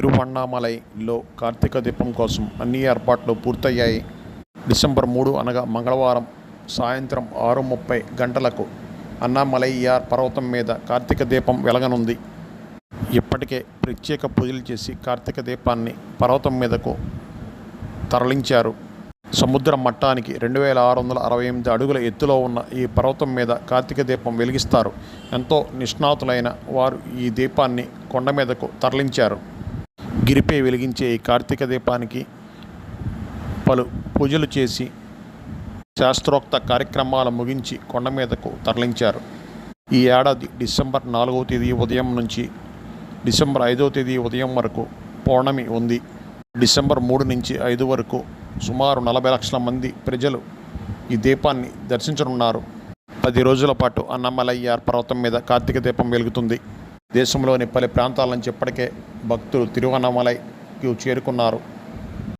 తిరువణ్ణామలైలో కార్తీక దీపం కోసం అన్ని ఏర్పాట్లు పూర్తయ్యాయి. డిసెంబర్ 3 అనగా మంగళవారం సాయంత్రం 6:30 గంటలకు అన్నామలైయార్ పర్వతం మీద కార్తీక దీపం వెలగనుంది. ఇప్పటికే ప్రత్యేక పూజలు చేసి కార్తీక దీపాన్ని పర్వతం మీదకు తరలించారు. సముద్ర మట్టానికి 2668 అడుగుల ఎత్తులో ఉన్న ఈ పర్వతం మీద కార్తీక దీపం వెలిగిస్తారు. ఎంతో నిష్ణాతులైన వారు ఈ దీపాన్ని కొండ మీదకు తరలించారు. గిరిపై వెలిగించే ఈ కార్తీక దీపానికి పలు పూజలు చేసి శాస్త్రోక్త కార్యక్రమాలు ముగించి కొండ మీదకు తరలించారు. ఈ ఏడాది డిసెంబర్ 4వ తేదీ ఉదయం నుంచి డిసెంబర్ 5వ తేదీ ఉదయం వరకు పౌర్ణమి ఉంది. డిసెంబర్ 3 నుంచి 5 వరకు సుమారు 40 లక్షల మంది ప్రజలు ఈ దీపాన్ని దర్శించనున్నారు. 10 రోజుల పాటు అన్నామలైయార్ పర్వతం మీద కార్తీక దీపం వెలుగుతుంది. దేశంలోని పలు ప్రాంతాల నుంచి ఇప్పటికే భక్తులు తిరువణ్ణామలైకి చేరుకున్నారు.